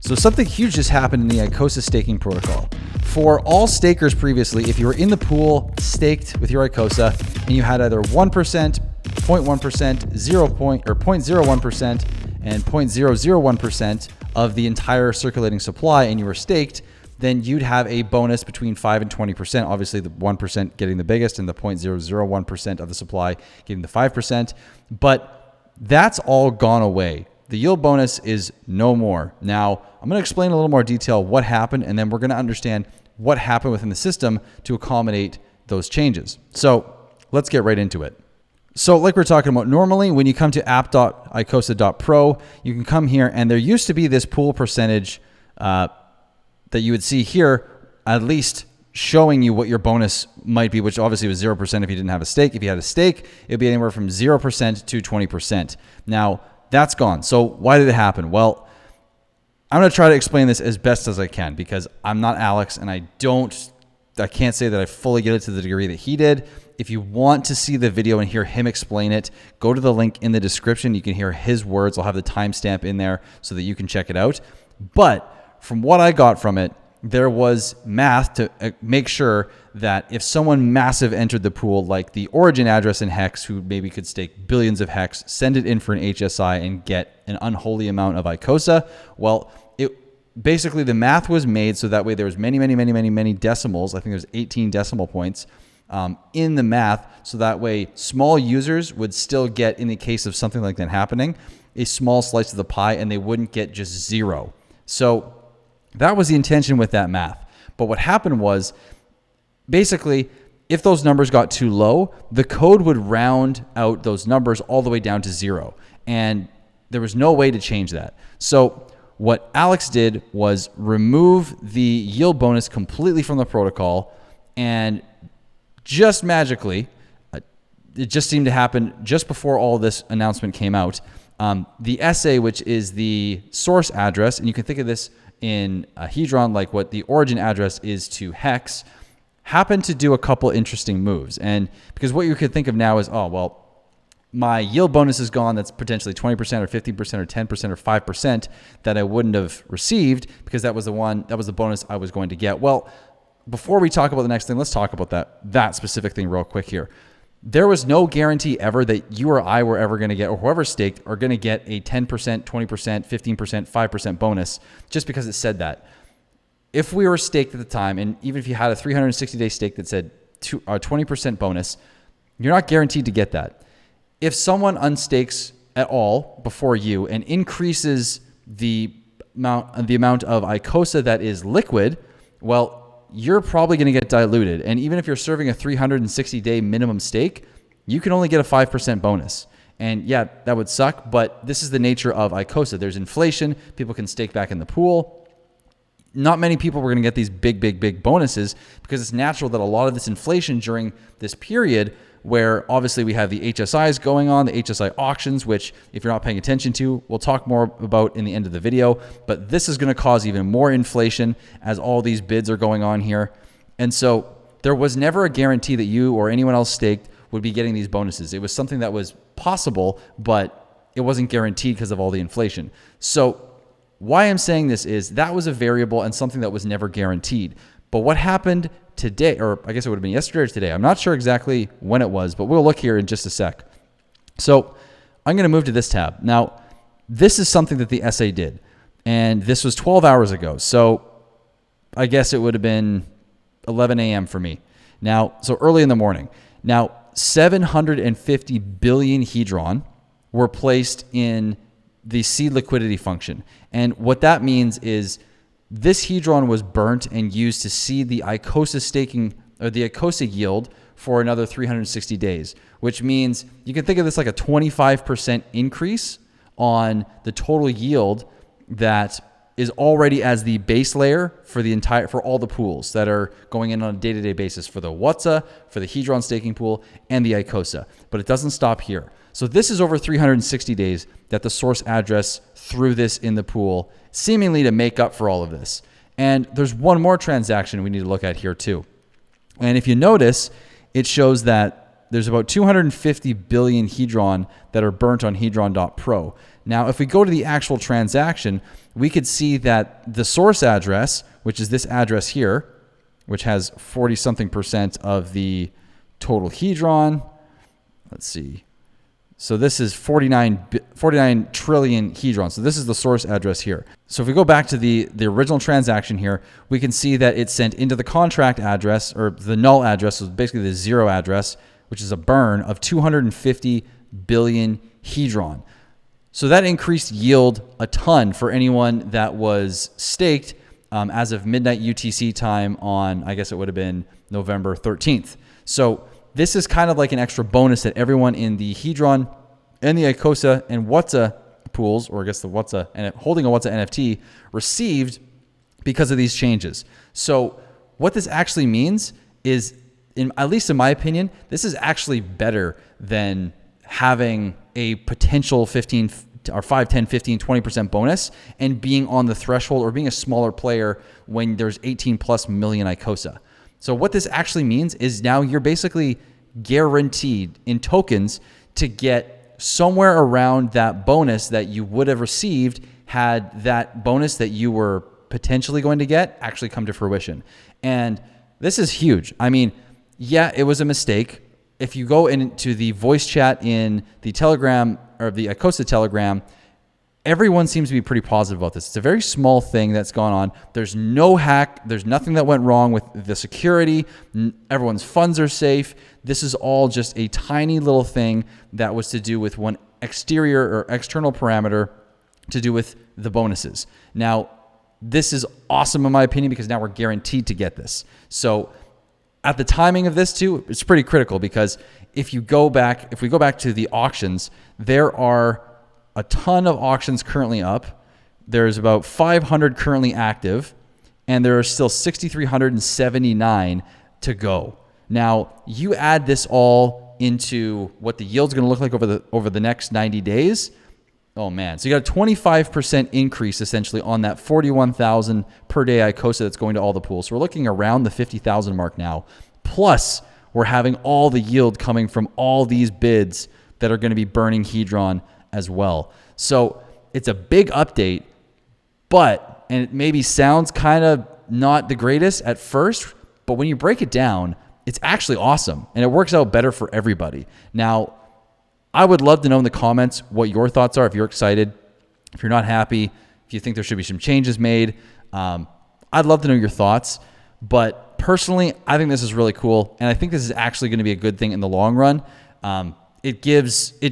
So something huge just happened in the Icosa staking protocol. For all stakers previously, if you were in the pool staked with your Icosa and you had either 1%, 0.1%, 0.01%, and 0.001% of the entire circulating supply and you were staked, then you'd have a bonus between 5 and 20%. Obviously, the 1% getting the biggest and the 0.001% of the supply getting the 5%. But that's all gone away. The yield bonus is no more. Now, I'm going to explain in a little more detail what happened, and then we're going to understand what happened within the system to accommodate those changes. So let's get right into it. So like we're talking about, normally when you come to app.icosa.pro, you can come here and there used to be this pool percentage that you would see here, at least showing you what your bonus might be, which obviously was 0% if you didn't have a stake. If you had a stake, it would be anywhere from 0% to 20%. Now, that's gone. So why did it happen? Well, I'm going to try to explain this as best as I can because I'm not Alex and I can't say that I fully get it to the degree that he did. If you want to see the video and hear him explain it, go to the link in the description. You can hear his words. I'll have the timestamp in there so that you can check it out. But from what I got from it, there was math to make sure that if someone massive entered the pool, like the origin address in Hex, who maybe could stake billions of Hex, send it in for an HSI and get an unholy amount of Icosa, well, basically the math was made so that way there was many decimals. I think there's 18 decimal points in the math. So that way small users would still get, in the case of something like that happening, a small slice of the pie and they wouldn't get just zero. So that was the intention with that math. But what happened was, basically, if those numbers got too low, the code would round out those numbers all the way down to zero. And there was no way to change that. So what Alex did was remove the yield bonus completely from the protocol, and just magically, it just seemed to happen just before all this announcement came out. The SA, which is the source address, and you can think of this in a Hedron like what the origin address is to Hex, happened to do a couple interesting moves. And because what you could think of now is, oh, well, my yield bonus is gone. That's potentially 20% or 15% or 10% or 5% that I wouldn't have received because that was the bonus I was going to get. Well, before we talk about the next thing, let's talk about that specific thing real quick here. There was no guarantee ever that you or I were ever going to get, or whoever staked, are going to get a 10%, 20%, 15%, 5% bonus just because it said that. If we were staked at the time, and even if you had a 360-day stake that said 20% bonus, you're not guaranteed to get that. If someone unstakes at all before you and increases the amount of Icosa that is liquid, well, you're probably going to get diluted. And even if you're serving a 360-day minimum stake, you can only get a 5% bonus. And yeah, that would suck, but this is the nature of Icosa. There's inflation. People can stake back in the pool. Not many people were going to get these big bonuses because it's natural that a lot of this inflation during this period where obviously we have the HSIs going on, the HSI auctions, which if you're not paying attention to, we'll talk more about in the end of the video. But this is going to cause even more inflation as all these bids are going on here. And so there was never a guarantee that you or anyone else staked would be getting these bonuses. It was something that was possible, but it wasn't guaranteed because of all the inflation. So why I'm saying this is that was a variable and something that was never guaranteed. But what happened today, or I guess it would have been yesterday or today, I'm not sure exactly when it was, but we'll look here in just a sec. So I'm going to move to this tab. Now, this is something that the SA did, and this was 12 hours ago. So I guess it would have been 11 a.m. for me. Now, so early in the morning. Now, 750 billion Hedron were placed in the seed liquidity function. And what that means is this Hedron was burnt and used to seed the Icosa staking, or the Icosa yield, for another 360 days, which means you can think of this like a 25% increase on the total yield that is already as the base layer for all the pools that are going in on a day-to-day basis for the WhatsA, for the Hedron staking pool, and the Icosa. But it doesn't stop here. So this is over 360 days that the source address threw this in the pool, seemingly to make up for all of this. And there's one more transaction we need to look at here too. And if you notice, it shows that there's about 250 billion Hedron that are burnt on Hedron.pro. Now, if we go to the actual transaction, we could see that the source address, which is this address here, which has 40-something% of the total hedron. Let's see. So this is 49 trillion hedrons. So this is the source address here. So if we go back to the original transaction here, we can see that it sent into the contract address, or the null address, so basically the zero address, which is a burn of 250 billion hedron. So that increased yield a ton for anyone that was staked as of midnight UTC time on, I guess it would have been November 13th. So this is kind of like an extra bonus that everyone in the Hedron and the Icosa and WhatsA pools, or I guess the WhatsA and holding a WhatsA NFT, received because of these changes. So what this actually means is, at least in my opinion, this is actually better than having a potential 15 or 5, 10, 15, 20% bonus and being on the threshold or being a smaller player when there's 18 plus million Icosa. So what this actually means is now you're basically guaranteed in tokens to get somewhere around that bonus that you would have received had that bonus that you were potentially going to get actually come to fruition. And this is huge. I mean, yeah, it was a mistake. If you go into the voice chat in the Telegram or the Icosa Telegram, everyone seems to be pretty positive about this. It's a very small thing that's gone on. There's no hack. There's nothing that went wrong with the security. Everyone's funds are safe. This is all just a tiny little thing that was to do with one exterior or external parameter to do with the bonuses. Now, this is awesome in my opinion because now we're guaranteed to get this. So at the timing of this too, it's pretty critical because if we go back to the auctions, there are a ton of auctions currently up. There's about 500 currently active, and there are still 6,379 to go. Now, you add this all into what the yield's going to look like over the next 90 days. Oh man, so you got a 25% increase essentially on that 41,000 per day Icosa that's going to all the pools. So we're looking around the 50,000 mark now. Plus, we're having all the yield coming from all these bids that are going to be burning Hedron as well. So it's a big update, and it maybe sounds kind of not the greatest at first, but when you break it down, it's actually awesome and it works out better for everybody. Now, I would love to know in the comments what your thoughts are, if you're excited, if you're not happy, if you think there should be some changes made. I'd love to know your thoughts, but personally, I think this is really cool, and I think this is actually going to be a good thing in the long run. It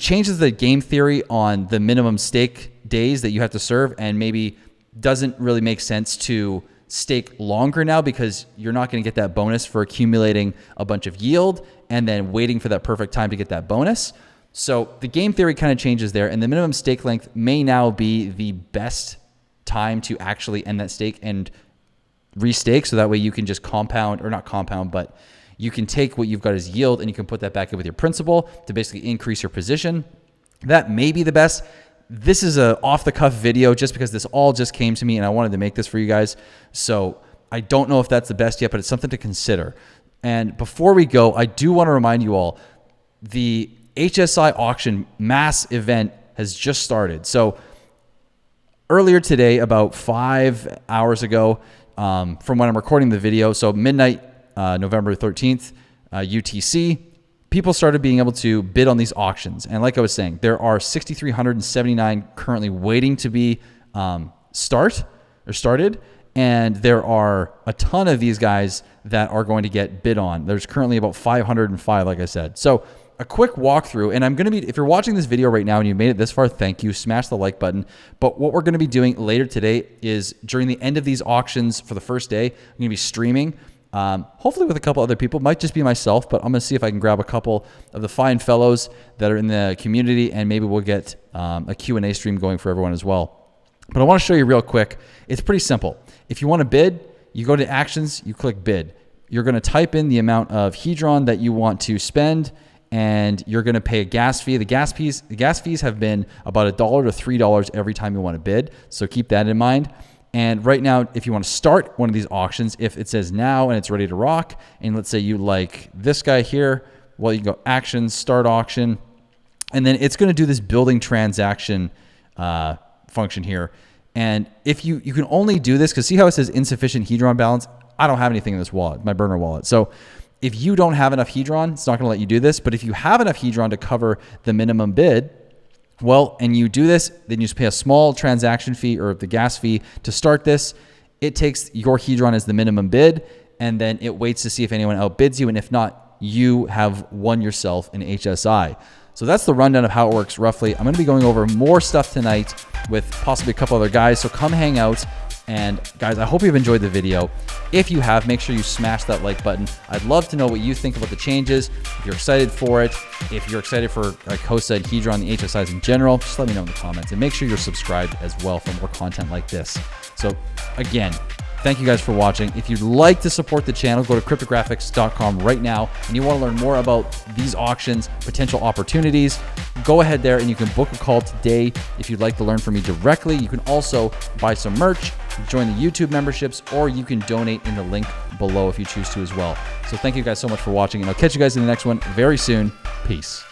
changes the game theory on the minimum stake days that you have to serve, and maybe doesn't really make sense to stake longer now because you're not going to get that bonus for accumulating a bunch of yield and then waiting for that perfect time to get that bonus. So the game theory kind of changes there, and the minimum stake length may now be the best time to actually end that stake and restake, so that way you can just compound, or not compound, but you can take what you've got as yield and you can put that back in with your principal to basically increase your position. That may be the best. This is a off-the-cuff video just because this all just came to me and I wanted to make this for you guys. So I don't know if that's the best yet, but it's something to consider. And before we go, I do want to remind you all, the HSI auction mass event has just started. So earlier today, about 5 hours ago, from when I'm recording the video, so midnight, November 13th, UTC, people started being able to bid on these auctions. And like I was saying, there are 6,379 currently waiting to be started. And there are a ton of these guys that are going to get bid on. There's currently about 505, like I said. So a quick walkthrough, and I'm going to be, if you're watching this video right now and you made it this far, thank you. Smash the like button. But what we're going to be doing later today is during the end of these auctions for the first day, I'm going to be streaming, hopefully with a couple other people. Might just be myself, but I'm going to see if I can grab a couple of the fine fellows that are in the community, and maybe we'll get a Q&A stream going for everyone as well. But I want to show you real quick. It's pretty simple. If you want to bid, you go to actions, you click bid. You're going to type in the amount of Hedron that you want to spend, and you're going to pay a gas fee. The gas fees have been about $1 to $3 every time you want to bid, so keep that in mind. And right now, if you want to start one of these auctions, if it says now and it's ready to rock, and let's say you like this guy here, well, you can go actions, start auction, and then it's going to do this building transaction function here. And if you can only do this, because see how it says insufficient Hedron balance? I don't have anything in this wallet, my burner wallet. So if you don't have enough Hedron, it's not going to let you do this. But if you have enough Hedron to cover the minimum bid, well, and you do this, then you just pay a small transaction fee or the gas fee to start this. It takes your Hedron as the minimum bid, and then it waits to see if anyone outbids you. And if not, you have won yourself an HSI. So that's the rundown of how it works roughly. I'm going to be going over more stuff tonight with possibly a couple other guys. So come hang out. And guys, I hope you've enjoyed the video. If you have, make sure you smash that like button. I'd love to know what you think about the changes. If you're excited for it, if you're excited for Icosa and Hedron, the HSIs in general, just let me know in the comments. And make sure you're subscribed as well for more content like this. So again, thank you guys for watching. If you'd like to support the channel, go to cryptographics.com right now, and you want to learn more about these auctions, potential opportunities, go ahead there and you can book a call today if you'd like to learn from me directly. You can also buy some merch, join the YouTube memberships, or you can donate in the link below if you choose to as well. So thank you guys so much for watching, and I'll catch you guys in the next one very soon. Peace.